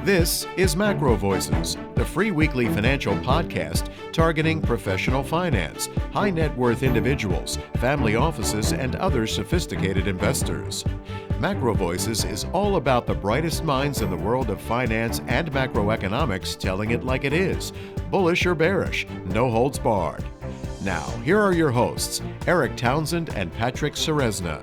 This is MacroVoices, the free weekly financial podcast targeting professional finance, high net worth individuals, family offices, and other sophisticated investors. MacroVoices is all about the brightest minds in the world of finance and macroeconomics telling it like it is, bullish or bearish, no holds barred. Now, here are your hosts, Eric Townsend and Patrick Serezna.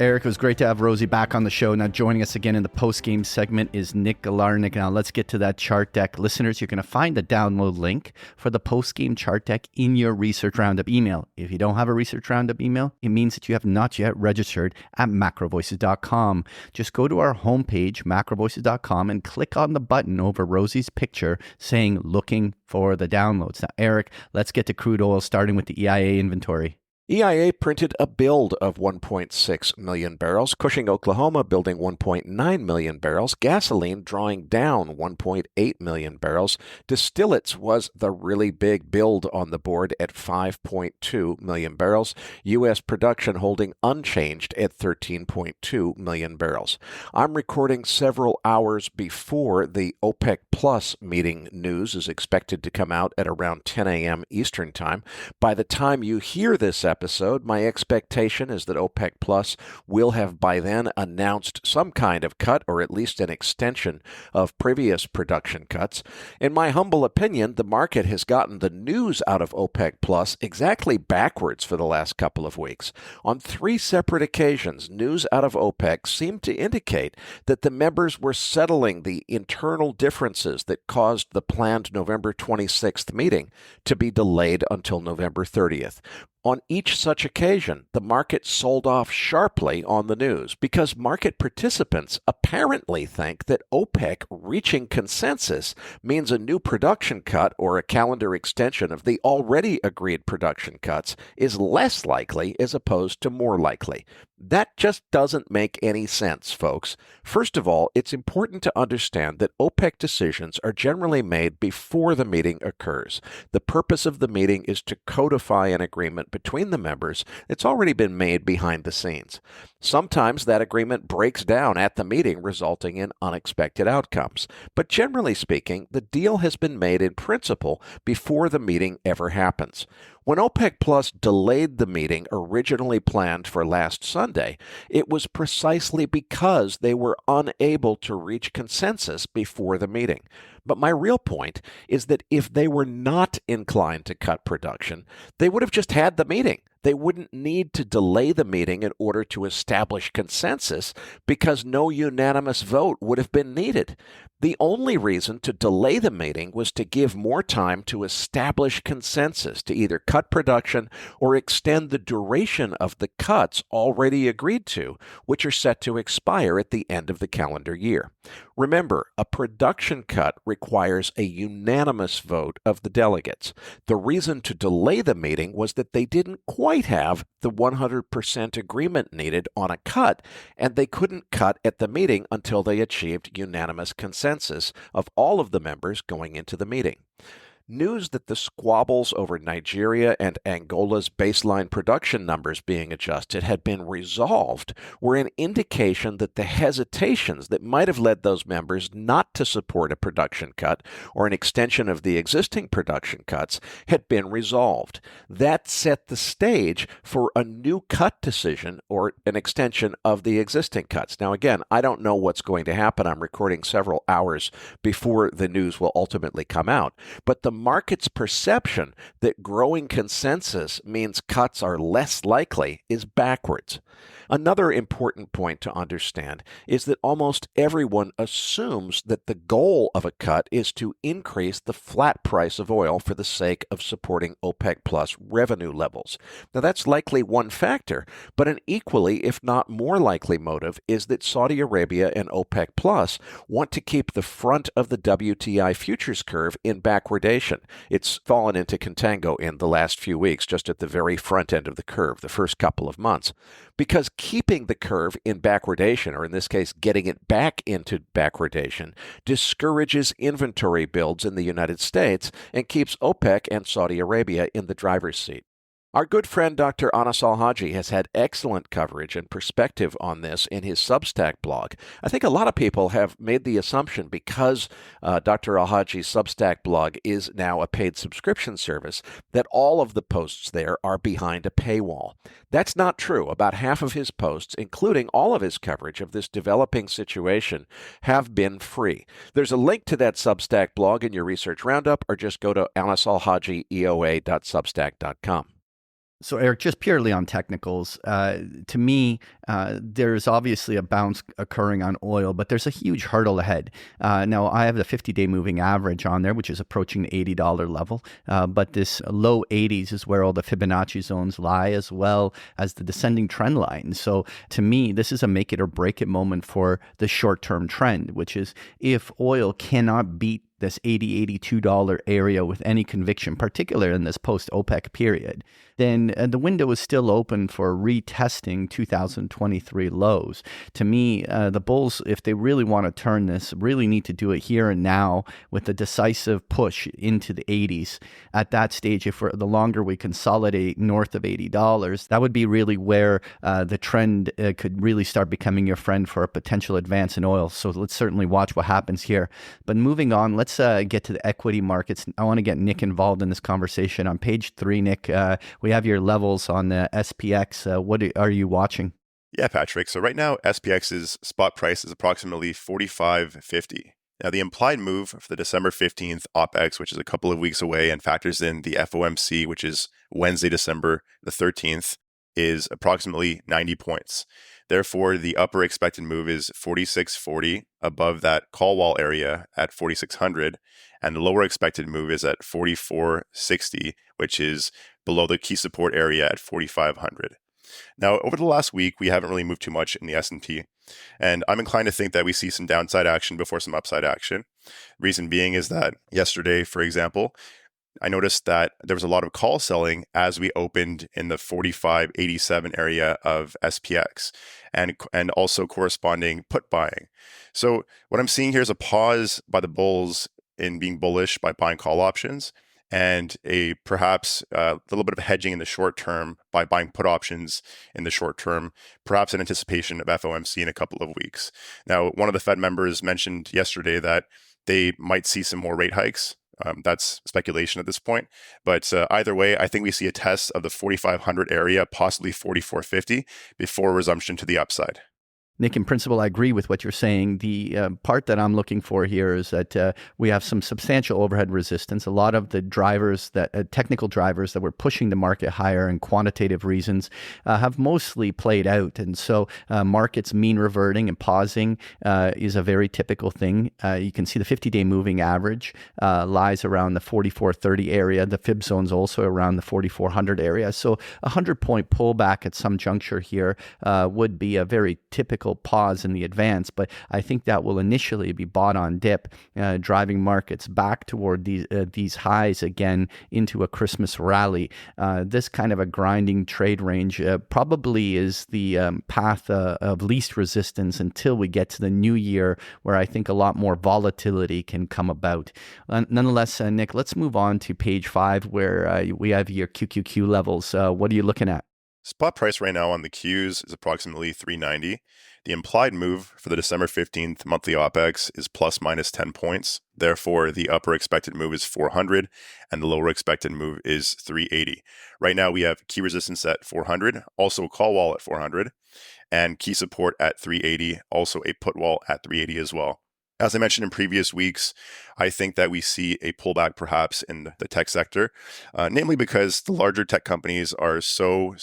Eric, it was great to have Rosie back on the show. Now, joining us again in the post-game segment is Nick Galarnik. Now, let's get to that chart deck. Listeners, you're going to find the download link for the post-game chart deck in your Research Roundup email. If you don't have a Research Roundup email, it means that you have not yet registered at MacroVoices.com. Just go to our homepage, MacroVoices.com, and click on the button over Rosie's picture saying, looking for the downloads. Now, Eric, let's get to crude oil, starting with the EIA inventory. EIA printed a build of 1.6 million barrels, Cushing, Oklahoma building 1.9 million barrels, gasoline drawing down 1.8 million barrels. Distillates was the really big build on the board at 5.2 million barrels. U.S. production holding unchanged at 13.2 million barrels. I'm recording several hours before the OPEC Plus meeting news is expected to come out at around 10 a.m. Eastern Time. By the time you hear this episode, my expectation is that OPEC Plus will have by then announced some kind of cut or at least an extension of previous production cuts. In my humble opinion, the market has gotten the news out of OPEC Plus exactly backwards for the last couple of weeks. On three separate occasions, news out of OPEC seemed to indicate that the members were settling the internal differences that caused the planned November 26th meeting to be delayed until November 30th. On each such occasion, the market sold off sharply on the news because market participants apparently think that OPEC reaching consensus means a new production cut or a calendar extension of the already agreed production cuts is less likely as opposed to more likely. That just doesn't make any sense, folks. First of all, it's important to understand that OPEC decisions are generally made before the meeting occurs. The purpose of the meeting is to codify an agreement between the members that's already been made behind the scenes. Sometimes that agreement breaks down at the meeting, resulting in unexpected outcomes. But generally speaking, the deal has been made in principle before the meeting ever happens. When OPEC Plus delayed the meeting originally planned for last Sunday, it was precisely because they were unable to reach consensus before the meeting. But my real point is that if they were not inclined to cut production, they would have just had the meeting. They wouldn't need to delay the meeting in order to establish consensus because no unanimous vote would have been needed. The only reason to delay the meeting was to give more time to establish consensus to either cut production or extend the duration of the cuts already agreed to, which are set to expire at the end of the calendar year. Remember, a production cut requires a unanimous vote of the delegates. The reason to delay the meeting was that they didn't quite have the 100% agreement needed on a cut, and they couldn't cut at the meeting until they achieved unanimous consensus of all of the members going into the meeting. News that the squabbles over Nigeria and Angola's baseline production numbers being adjusted had been resolved were an indication that the hesitations that might have led those members not to support a production cut or an extension of the existing production cuts had been resolved. That set the stage for a new cut decision or an extension of the existing cuts. Now, again, I don't know what's going to happen. I'm recording several hours before the news will ultimately come out. But the market's perception that growing consensus means cuts are less likely is backwards. Another important point to understand is that almost everyone assumes that the goal of a cut is to increase the flat price of oil for the sake of supporting OPEC Plus revenue levels. Now, that's likely one factor, but an equally, if not more likely motive is that Saudi Arabia and OPEC Plus want to keep the front of the WTI futures curve in backwardation. It's fallen into contango in the last few weeks, just at the very front end of the curve, the first couple of months. Because keeping the curve in backwardation, or in this case, getting it back into backwardation, discourages inventory builds in the United States and keeps OPEC and Saudi Arabia in the driver's seat. Our good friend Dr. Anas Al-Haji has had excellent coverage and perspective on this in his Substack blog. I think a lot of people have made the assumption because Dr. Al-Haji's Substack blog is now a paid subscription service that all of the posts there are behind a paywall. That's not true. About half of his posts, including all of his coverage of this developing situation, have been free. There's a link to that Substack blog in your research roundup, or just go to anasalhajieoa.substack.com. So, Eric, just purely on technicals, to me, there's obviously a bounce occurring on oil, but there's a huge hurdle ahead. Now, I have the 50-day moving average on there, which is approaching the $80 level, but this low 80s is where all the Fibonacci zones lie, as well as the descending trend line. So, to me, this is a make it or break it moment for the short-term trend, which is if oil cannot beat this $80, $82 area with any conviction, particularly in this post-OPEC period, then the window is still open for retesting 2023 lows. To me, the bulls, if they really want to turn this, really need to do it here and now with a decisive push into the 80s. At that stage, if the longer we consolidate north of $80, that would be really where the trend could really start becoming your friend for a potential advance in oil. So let's certainly watch what happens here. But moving on, let's get to the equity markets. I want to get Nick involved in this conversation. On page 3, Nick, we have your levels on the SPX. What are you watching? Yeah, Patrick. So right now, SPX's spot price is approximately 45.50. Now, the implied move for the December 15th OPEX, which is a couple of weeks away and factors in the FOMC, which is Wednesday, December the 13th, is approximately 90 points. Therefore, the upper expected move is 46.40 above that call wall area at 4,600, and the lower expected move is at 44.60, which is below the key support area at 4,500. Now, over the last week, we haven't really moved too much in the S&P, and I'm inclined to think that we see some downside action before some upside action. Reason being is that yesterday, for example, I noticed that there was a lot of call selling as we opened in the 45.87 area of SPX and also corresponding put buying. So what I'm seeing here is a pause by the bulls in being bullish by buying call options, and a perhaps a little bit of hedging in the short term by buying put options in the short term, perhaps in anticipation of FOMC in a couple of weeks. Now, one of the Fed members mentioned yesterday that they might see some more rate hikes. That's speculation at this point. But either way, I think we see a test of the 4,500 area, possibly 44.50, before resumption to the upside. Nick, in principle, I agree with what you're saying. The part that I'm looking for here is that we have some substantial overhead resistance. A lot of the drivers, that technical drivers that were pushing the market higher and quantitative reasons have mostly played out. And so markets mean reverting and pausing is a very typical thing. You can see the 50-day moving average lies around the 44.30 area. The fib zone's also around the 4,400 area. So a 100-point pullback at some juncture here would be a very typical pause in the advance, but I think that will initially be bought on dip, driving markets back toward these highs again into a Christmas rally. This kind of a grinding trade range probably is the path of least resistance until we get to the new year, where I think a lot more volatility can come about. Nonetheless, Nick, let's move on to page 5, where we have your QQQ levels. What are you looking at? Spot price right now on the Qs is approximately 390. The implied move for the December 15th monthly OPEX is plus minus 10 points. Therefore, the upper expected move is 400 and the lower expected move is 380. Right now, we have key resistance at 400, also a call wall at 400, and key support at 380, also a put wall at 380 as well. As I mentioned in previous weeks, I think that we see a pullback perhaps in the tech sector, namely because the larger tech companies are so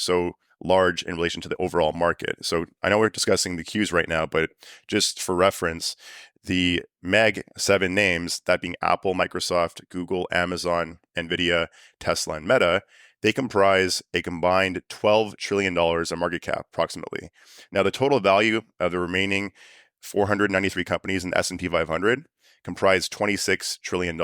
large in relation to the overall market. So I know we're discussing the Qs right now, but just for reference, the Meg 7 names, that being Apple, Microsoft, Google, Amazon, Nvidia, Tesla, and Meta, they comprise a combined $12 trillion of market cap, approximately. Now, the total value of the remaining 493 companies in the S&P 500 comprise $26 trillion.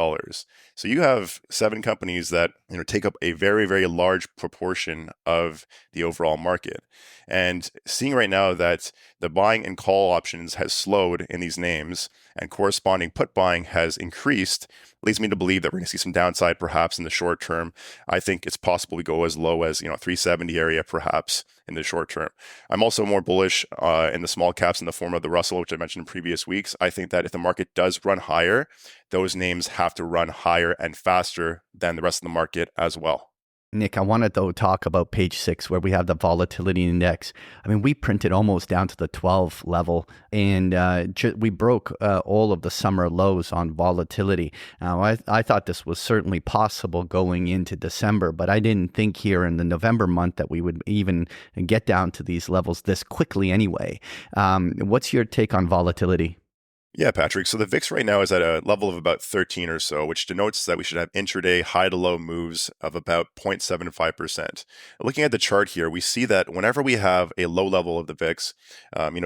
So you have 7 companies that take up a very, very large proportion of the overall market. And seeing right now that the buying and call options has slowed in these names and corresponding put buying has increased, leads me to believe that we're going to see some downside perhaps in the short term. I think it's possible we go as low as 370 area perhaps in the short term. I'm also more bullish in the small caps in the form of the Russell, which I mentioned in previous weeks. I think that if the market does run higher, those names have to run higher and faster than the rest of the market as well. Nick, I wanted to talk about page 6 where we have the volatility index. I mean, we printed almost down to the 12 level, and we broke all of the summer lows on volatility. Now, I thought this was certainly possible going into December, but I didn't think here in the November month that we would even get down to these levels this quickly anyway. What's your take on volatility? Yeah, Patrick. So the VIX right now is at a level of about 13 or so, which denotes that we should have intraday high to low moves of about 0.75%. Looking at the chart here, we see that whenever we have a low level of the VIX,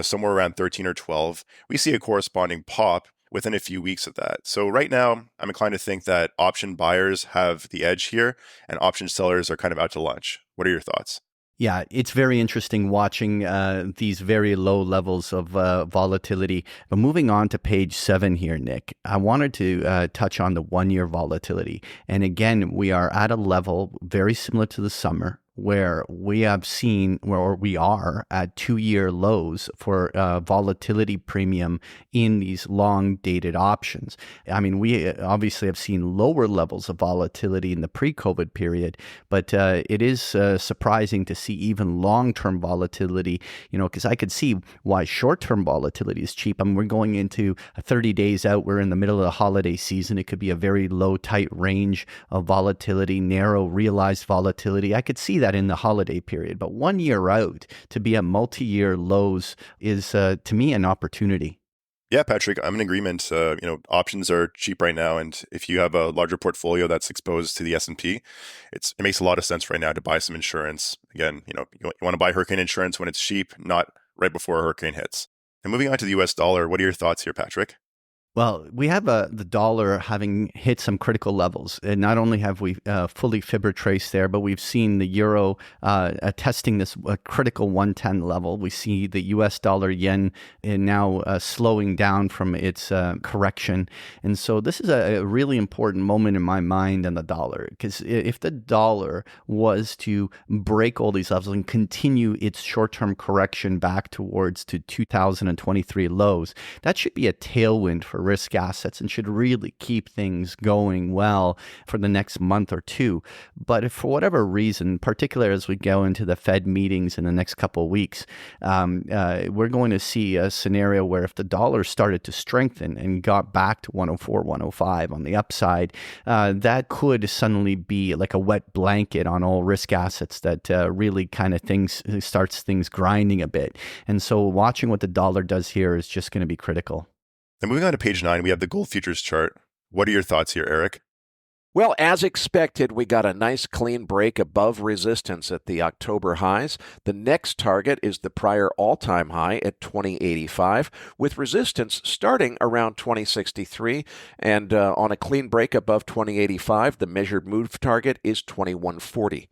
somewhere around 13 or 12, we see a corresponding pop within a few weeks of that. So right now, I'm inclined to think that option buyers have the edge here and option sellers are kind of out to lunch. What are your thoughts? Yeah, it's very interesting watching these very low levels of volatility. But moving on to page 7 here, Nick, I wanted to touch on the 1-year volatility. And again, we are at a level very similar to the summer, where we have seen, or we are at 2-year lows for volatility premium in these long dated options. I mean, we obviously have seen lower levels of volatility in the pre-COVID period, but it is surprising to see even long-term volatility, because I could see why short-term volatility is cheap. I mean, we're going into 30 days out. We're in the middle of the holiday season. It could be a very low, tight range of volatility, narrow realized volatility. I could see that in the holiday period, but 1 year out to be at multi-year lows is to me an opportunity. Yeah, Patrick, I'm in agreement. Options are cheap right now, and if you have a larger portfolio that's exposed to the S&P, it makes a lot of sense right now to buy some insurance. Again, you want to buy hurricane insurance when it's cheap, not right before a hurricane hits. And moving on to the US dollar, what are your thoughts here, Patrick? Well, we have the dollar having hit some critical levels. And not only have we fully fib retraced there, but we've seen the euro testing this critical 110 level. We see the US dollar yen now slowing down from its correction. And so this is a really important moment in my mind on the dollar, because if the dollar was to break all these levels and continue its short-term correction back towards to 2023 lows, that should be a tailwind for risk assets and should really keep things going well for the next month or two. But if for whatever reason, particularly as we go into the Fed meetings in the next couple of weeks, we're going to see a scenario where if the dollar started to strengthen and got back to 104, 105 on the upside, that could suddenly be like a wet blanket on all risk assets that really kind of starts things grinding a bit. And so watching what the dollar does here is just going to be critical. And moving on to page 9, we have the gold futures chart. What are your thoughts here, Eric? Well, as expected, we got a nice clean break above resistance at the October highs. The next target is the prior all-time high at 2085, with resistance starting around 2063. And on a clean break above 2085, the measured move target is 2140.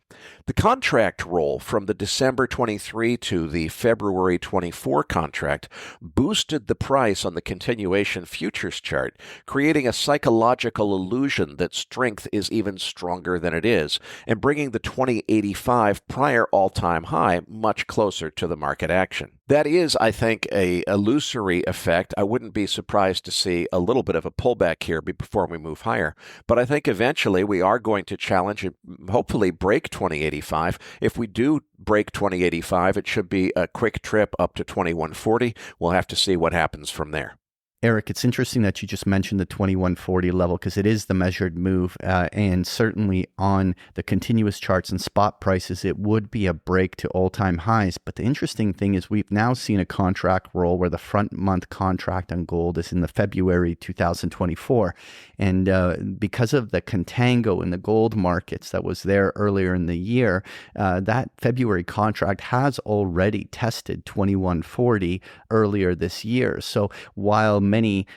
The contract roll from the December 23 to the February 24 contract boosted the price on the continuation futures chart, creating a psychological illusion that strength is even stronger than it is, and bringing the 2085 prior all-time high much closer to the market action. That is, I think, a illusory effect. I wouldn't be surprised to see a little bit of a pullback here before we move higher. But I think eventually we are going to challenge and hopefully break 2085. If we do break 2085, it should be a quick trip up to 2140. We'll have to see what happens from there. Eric, it's interesting that you just mentioned the 2140 level because it is the measured move, and certainly on the continuous charts and spot prices, it would be a break to all-time highs. But the interesting thing is we've now seen a contract roll where the front month contract on gold is in the February 2024. And because of the contango in the gold markets that was there earlier in the year, that February contract has already tested 2140 earlier this year. So while many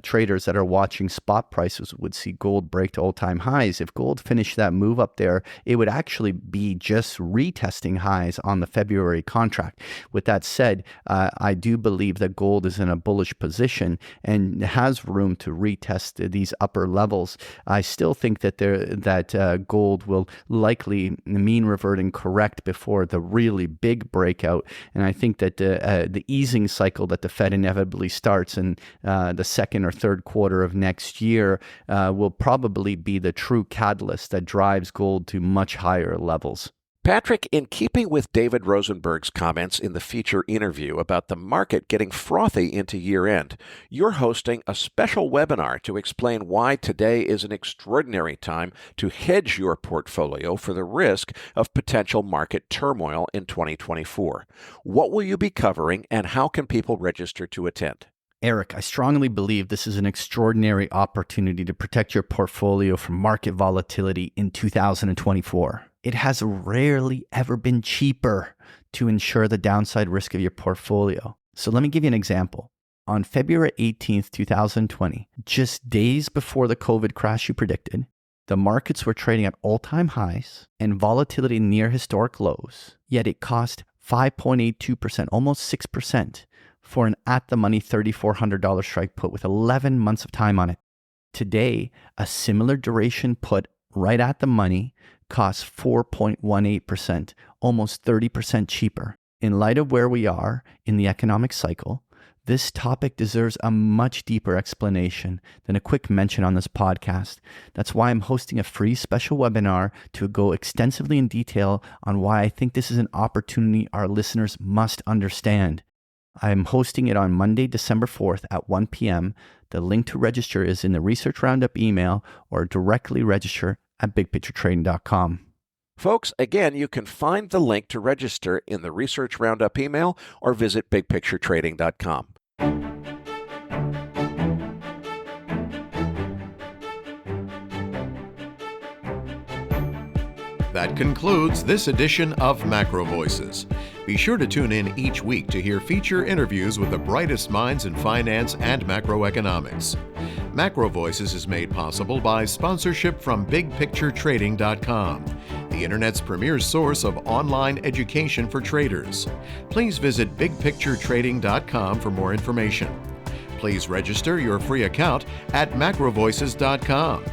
traders that are watching spot prices would see gold break to all-time highs. If gold finished that move up there, it would actually be just retesting highs on the February contract. With that said, I do believe that gold is in a bullish position and has room to retest these upper levels. I still think that gold will likely mean reverting correct before the really big breakout. And I think that the easing cycle that the Fed inevitably starts in the second or third quarter of next year will probably be the true catalyst that drives gold to much higher levels. Patrick, in keeping with David Rosenberg's comments in the feature interview about the market getting frothy into year-end, you're hosting a special webinar to explain why today is an extraordinary time to hedge your portfolio for the risk of potential market turmoil in 2024. What will you be covering, and how can people register to attend? Eric, I strongly believe this is an extraordinary opportunity to protect your portfolio from market volatility in 2024. It has rarely ever been cheaper to insure the downside risk of your portfolio. So let me give you an example. On February 18th, 2020, just days before the COVID crash you predicted, the markets were trading at all-time highs and volatility near historic lows, yet it cost 5.82%, almost 6%, for an at-the-money $3,400 strike put with 11 months of time on it. Today, a similar duration put right at the money costs 4.18%, almost 30% cheaper. In light of where we are in the economic cycle, this topic deserves a much deeper explanation than a quick mention on this podcast. That's why I'm hosting a free special webinar to go extensively in detail on why I think this is an opportunity our listeners must understand. I'm hosting it on Monday, December 4th at 1 p.m. The link to register is in the Research Roundup email, or directly register at bigpicturetrading.com. Folks, again, you can find the link to register in the Research Roundup email or visit bigpicturetrading.com. That concludes this edition of MacroVoices. Be sure to tune in each week to hear feature interviews with the brightest minds in finance and macroeconomics. MacroVoices is made possible by sponsorship from BigPictureTrading.com, the Internet's premier source of online education for traders. Please visit BigPictureTrading.com for more information. Please register your free account at MacroVoices.com.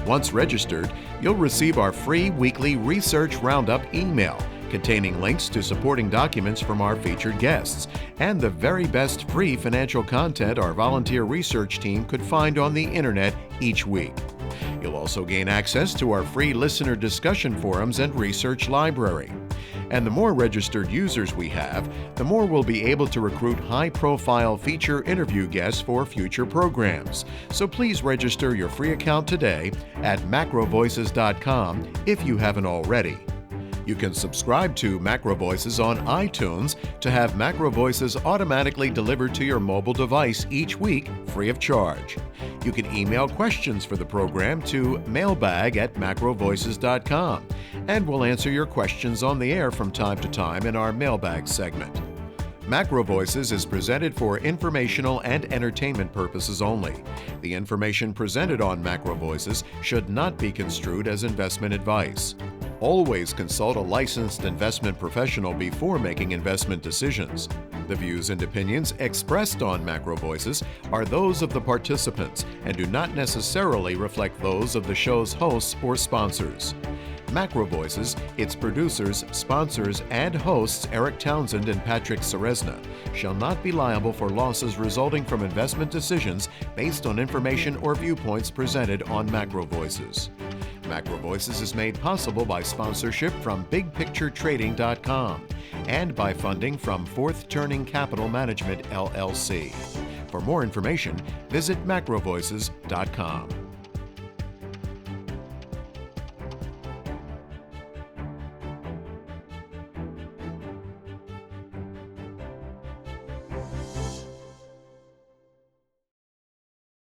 Once registered, you'll receive our free weekly Research Roundup email containing links to supporting documents from our featured guests and the very best free financial content our volunteer research team could find on the internet each week. You'll also gain access to our free listener discussion forums and research library. And the more registered users we have, the more we'll be able to recruit high-profile feature interview guests for future programs. So please register your free account today at macrovoices.com if you haven't already. You can subscribe to MacroVoices on iTunes to have MacroVoices automatically delivered to your mobile device each week, free of charge. You can email questions for the program to mailbag@macrovoices.com, and we'll answer your questions on the air from time to time in our mailbag segment. MacroVoices is presented for informational and entertainment purposes only. The information presented on MacroVoices should not be construed as investment advice. Always consult a licensed investment professional before making investment decisions. The views and opinions expressed on MacroVoices are those of the participants and do not necessarily reflect those of the show's hosts or sponsors. MacroVoices, its producers, sponsors, and hosts Eric Townsend and Patrick Ceresna shall not be liable for losses resulting from investment decisions based on information or viewpoints presented on MacroVoices. MacroVoices is made possible by sponsorship from BigPictureTrading.com and by funding from Fourth Turning Capital Management, LLC. For more information, visit MacroVoices.com.